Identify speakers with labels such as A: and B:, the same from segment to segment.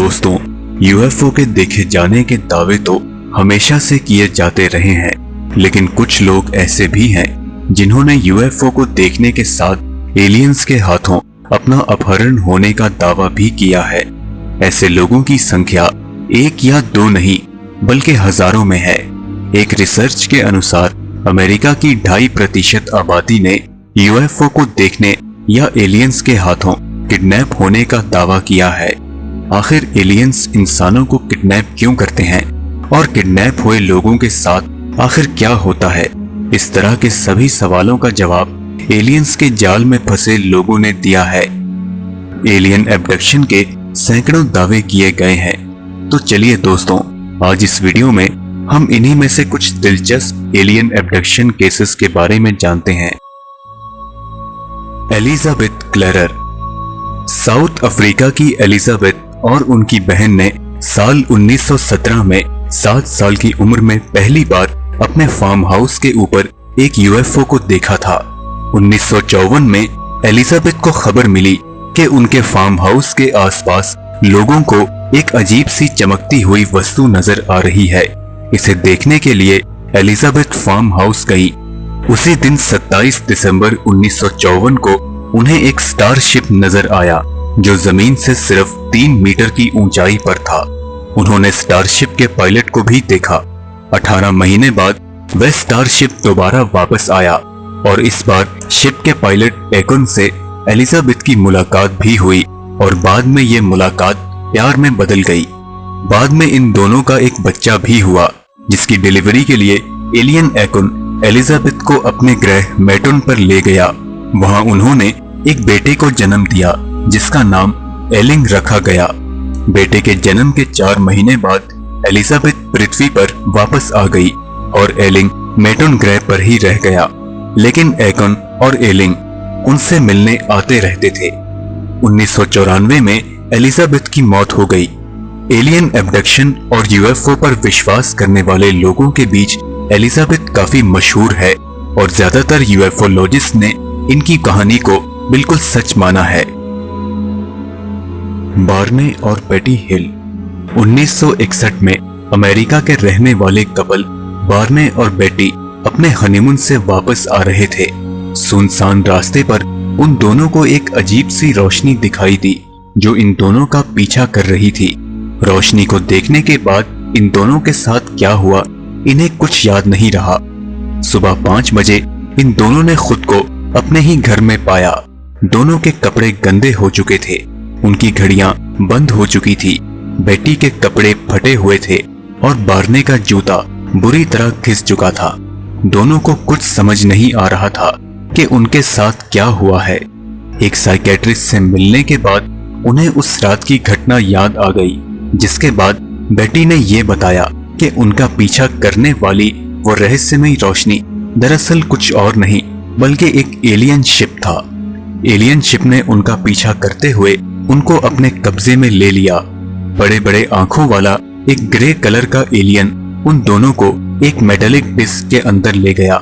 A: दोस्तों, यूएफओ के देखे जाने के दावे तो हमेशा से किए जाते रहे हैं, लेकिन कुछ लोग ऐसे भी हैं जिन्होंने यूएफओ को देखने के साथ एलियंस के हाथों अपना अपहरण होने का दावा भी किया है। ऐसे लोगों की संख्या एक या दो नहीं बल्कि हजारों में है। एक रिसर्च के अनुसार अमेरिका की 2.5% आबादी ने यूएफओ को देखने या एलियंस के हाथों किडनैप होने का दावा किया है। आखिर एलियंस इंसानों को किडनैप क्यों करते हैं और किडनैप हुए लोगों के साथ आखिर क्या होता है? इस तरह के सभी सवालों का जवाब एलियंस के जाल में फंसे लोगों ने दिया है। एलियन एब्डक्शन के सैकड़ों दावे किए गए हैं। तो चलिए दोस्तों, आज इस वीडियो में हम इन्हीं में से कुछ दिलचस्प एलियन एब्डक्शन केसेस के बारे में जानते हैं। एलिजाबेथ क्लेरर। साउथ अफ्रीका की एलिजाबेथ और उनकी बहन ने साल 1917 में 7 साल की उम्र में पहली बार अपने फार्म हाउस के ऊपर एक यूएफओ को देखा था। 1954 में एलिजाबेथ को खबर मिली कि उनके फार्म हाउस के आसपास लोगों को एक अजीब सी चमकती हुई वस्तु नजर आ रही है। इसे देखने के लिए एलिजाबेथ फार्म हाउस गई। उसी दिन 27 दिसंबर 1954 को उन्हें एक स्टारशिप नजर आया जो जमीन से सिर्फ 3 मीटर की ऊंचाई पर था। उन्होंने स्टारशिप के पायलट को भी देखा। 18 महीने बाद वह स्टारशिप दोबारा वापस आया और इस बार शिप के पायलट एकन से एलिजाबेथ की मुलाकात भी हुई और बाद में ये मुलाकात प्यार में बदल गई। बाद में इन दोनों का एक बच्चा भी हुआ जिसकी डिलीवरी के लिए एलियन एकन एलिजाबेथ को अपने ग्रह मेटन पर ले गया। वहां उन्होंने एक बेटे को जन्म दिया जिसका नाम एलिंग रखा गया। बेटे के जन्म के 4 महीने बाद एलिजाबेथ पृथ्वी पर वापस आ गई और एलिंग मेटन ग्रह पर ही रह गया, लेकिन एकन और एलिंग उनसे मिलने आते रहते थे। 1994 में एलिजाबेथ की मौत हो गई। एलियन एब्डक्शन और यूएफओ पर विश्वास करने वाले लोगों के बीच एलिजाबेथ काफी मशहूर है और ज्यादातर यूएफओलॉजिस्ट ने इनकी कहानी को बिल्कुल सच माना है। बार्ने और बेटी हिल। 1961 में अमेरिका के रहने वाले कपल बार्ने और बेटी अपने हनीमून से वापस आ रहे थे। सुनसान रास्ते पर उन दोनों को एक अजीब सी रोशनी दिखाई दी जो इन दोनों का पीछा कर रही थी। रोशनी को देखने के बाद इन दोनों के साथ क्या हुआ इन्हें कुछ याद नहीं रहा। सुबह 5 बजे इन दोनों ने खुद को अपने ही घर में पाया। दोनों के कपड़े गंदे हो चुके थे, उनकी घड़ियां बंद हो चुकी थी, बेटी के कपड़े फटे हुए थे और बार्ने का जूता बुरी तरह घिस चुका था। दोनों को कुछ समझ नहीं आ रहा था कि उनके साथ क्या हुआ है। एक साइकेट्रिस्ट से मिलने के बाद उन्हें उस रात की घटना याद आ गई, जिसके बाद बेटी ने ये बताया कि उनका पीछा करने वाली वो रहस्यमयी रोशनी दरअसल कुछ और नहीं बल्कि एक एलियन शिप था। एलियन शिप ने उनका पीछा करते हुए उनको अपने कब्जे में ले लिया। बड़े बड़े आंखों वाला एक ग्रे कलर का एलियन उन दोनों को एक मेटालिक डिस्क के अंदर ले गया,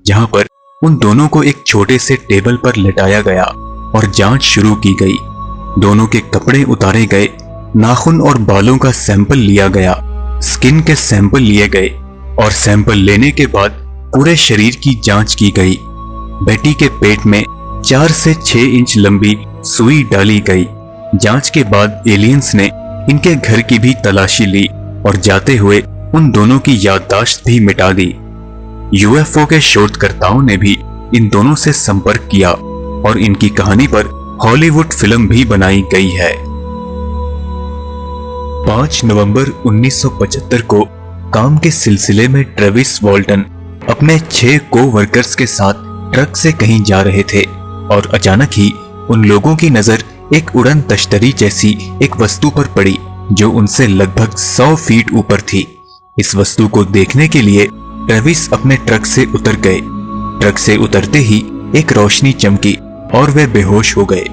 A: जहां पर उन दोनों को एक छोटे से टेबल पर लेटाया गया और जांच शुरू की गई। दोनों के कपड़े उतारे गए, नाखून और बालों का सैंपल लिया गया, स्किन के सैंपल लिए गए और सैंपल लेने के बाद पूरे शरीर की जांच की गई। बेटी के पेट में 4 से 6 इंच लंबी सुई डाली गई। जांच के बाद एलियंस ने इनके घर की भी तलाशी ली और जाते हुए उन दोनों की याददाश्त भी मिटा दी। यूएफओ के शोधकर्ताओं ने भी इन दोनों से संपर्क किया और इनकी कहानी पर हॉलीवुड फिल्म भी बनाई गई है। 5 नवंबर 1975 को काम के सिलसिले में ट्रेविस वॉल्टन अपने 6 को-वर्कर्स के साथ ट्रक से कहीं जा रहे थे और अचानक ही उन लोगों की नजर एक उड़न तश्तरी जैसी एक वस्तु पर पड़ी जो उनसे लगभग 100 फीट ऊपर थी। इस वस्तु को देखने के लिए ट्रेविस अपने ट्रक से उतर गए। ट्रक से उतरते ही एक रोशनी चमकी और वे बेहोश हो गए।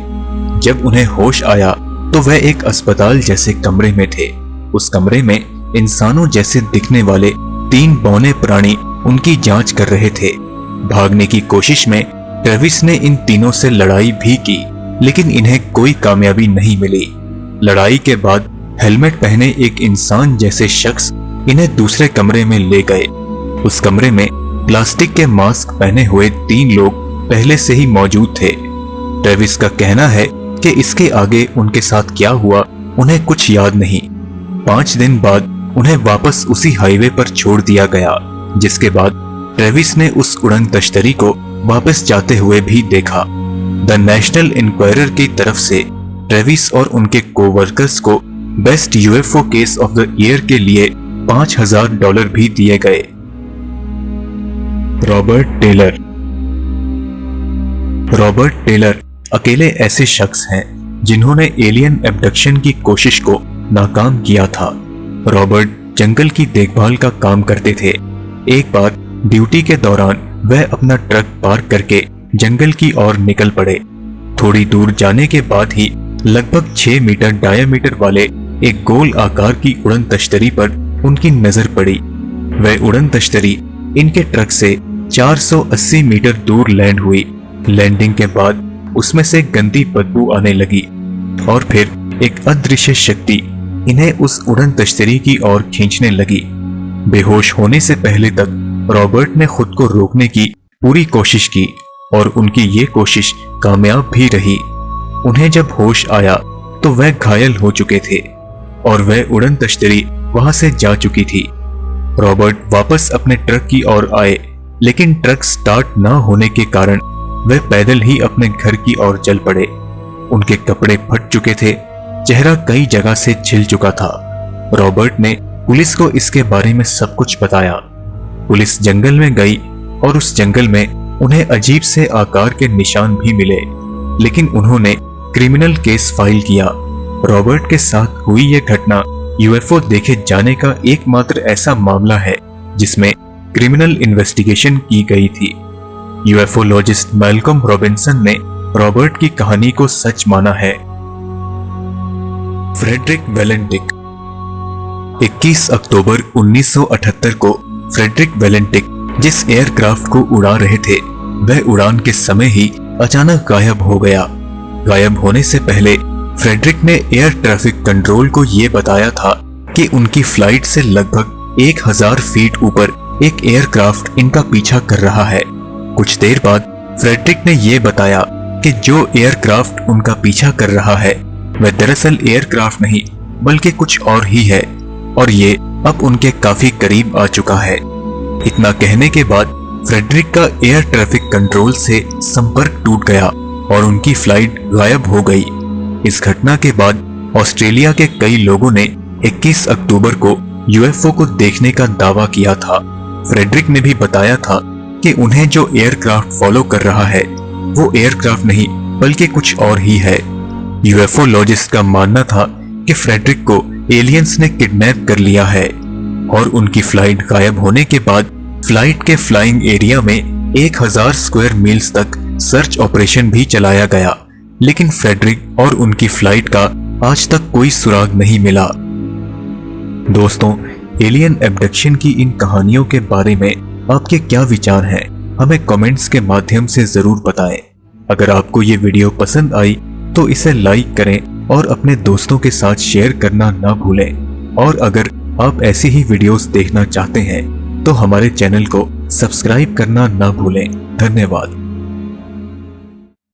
A: जब उन्हें होश आया तो वह एक अस्पताल जैसे कमरे में थे। उस कमरे में इंसानों जैसे दिखने वाले 3 बौने प्राणी उनकी जांच कर रहे थे। भागने की कोशिश में ट्रेविस ने इन तीनों से लड़ाई भी की, लेकिन इन्हें कोई कामयाबी नहीं मिली। लड़ाई के बाद हेलमेट पहने एक इंसान जैसे शख्स इन्हें दूसरे कमरे में ले गए। उस कमरे में प्लास्टिक के मास्क पहने हुए 3 लोग पहले से ही मौजूद थे। ट्रेविस का कहना है कि इसके आगे उनके साथ क्या हुआ उन्हें कुछ याद नहीं। 5 दिन बाद उन्हें वापस उसी हाईवे पर छोड़ दिया गया, जिसके बाद ट्रेविस ने उस उड़न तश्तरी को वापस जाते हुए भी देखा। द नेशनल इंक्वायरर की तरफ से ट्रेविस और उनके कोवर्कर्स को best UFO case of the year के लिए $5000 भी दिए गए। रॉबर्ट टेलर अकेले ऐसे शख्स हैं जिन्होंने एलियन एब्डक्शन की कोशिश को नाकाम किया था। रॉबर्ट जंगल की देखभाल का काम करते थे। एक बार ड्यूटी के दौरान वह अपना ट्रक पार्क करके जंगल की ओर निकल पड़े। थोड़ी दूर जाने के बाद ही लगभग 6 मीटर डायामीटर वाले एक गोल आकार की उड़न तश्तरी पर उनकी नजर पड़ी। वह उड़न तश्तरी इनके ट्रक से 480 मीटर दूर लैंड हुई। लैंडिंग के बाद उसमें से गंदी बदबू आने लगी और फिर एक अदृश्य शक्ति इन्हें उस उड़न तश्तरी की ओर खींचने लगी। बेहोश होने से पहले तक रॉबर्ट ने खुद को रोकने की पूरी कोशिश की और उनकी ये कोशिश कामयाब भी रही। उन्हें जब होश आया तो वह घायल हो चुके थे और वह उड़न तश्तरी वहां से जा चुकी थी। रॉबर्ट वापस अपने ट्रक की ओर आए, लेकिन ट्रक स्टार्ट न होने के कारण वह पैदल ही अपने घर की ओर चल पड़े। उनके कपड़े फट चुके थे, चेहरा कई जगह से छिल चुका था। रॉबर्ट ने पुलिस को इसके बारे में सब कुछ बताया। पुलिस जंगल में गई और उस जंगल में उन्हें अजीब से आकार के निशान भी मिले, लेकिन उन्होंने क्रिमिनल केस फाइल किया। रॉबर्ट के साथ हुई यह घटना यूएफओ देखे जाने का एकमात्र ऐसा मामला है जिसमें क्रिमिनल इन्वेस्टिगेशन की गई थी। यूएफओलॉजिस्ट मैल्कम रॉबिन्सन ने रॉबर्ट की कहानी को सच माना है। फ्रेडरिक वेलेंटिक 21 अक्टूबर 1978 को फ्रेडरिक वेलेंटिक जिस एयरक्राफ्ट को उड़ा रहे थे वह उड़ान के समय ही अचानक गायब हो गया। गायब होने से पहले फ्रेडरिक ने एयर ट्रैफिक कंट्रोल को यह बताया था कि उनकी फ्लाइट से लगभग 1000 फीट ऊपर एक एयरक्राफ्ट इनका पीछा कर रहा है। कुछ देर बाद फ्रेडरिक ने यह बताया कि जो एयरक्राफ्ट उनका पीछा कर रहा है वह दरअसल एयरक्राफ्ट नहीं बल्कि कुछ और ही है और ये अब उनके काफी करीब आ चुका है। इतना कहने के बाद फ्रेडरिक का एयर ट्रैफिक कंट्रोल से संपर्क टूट गया और उनकी फ्लाइट गायब हो गई। इस घटना के बाद ऑस्ट्रेलिया के कई लोगों ने 21 अक्टूबर को यूएफओ को देखने का दावा किया था। फ्रेडरिक ने भी बताया था कि उन्हें जो एयरक्राफ्ट फॉलो कर रहा है वो एयरक्राफ्ट नहीं बल्कि कुछ और ही है। यूएफओलॉजिस्ट का मानना था कि फ्रेडरिक को एलियंस ने किडनैप कर लिया है और उनकी फ्लाइट गायब होने के बाद फ्लाइट के फ्लाइंग एरिया में 1000 स्क्वायर मील्स तक सर्च ऑपरेशन भी चलाया गया, लेकिन फ्रेडरिक और उनकी फ्लाइट का आज तक कोई सुराग नहीं मिला। दोस्तों, एलियन एब्डक्शन की इन कहानियों के बारे में आपके क्या विचार हैं? हमें कमेंट्स के माध्यम से जरूर बताएं। अगर आपको ये वीडियो पसंद आई तो इसे लाइक करें और अपने दोस्तों के साथ शेयर करना ना भूलें। और अगर आप ऐसी ही वीडियोस देखना चाहते हैं तो हमारे चैनल को सब्सक्राइब करना ना भूलें। धन्यवाद।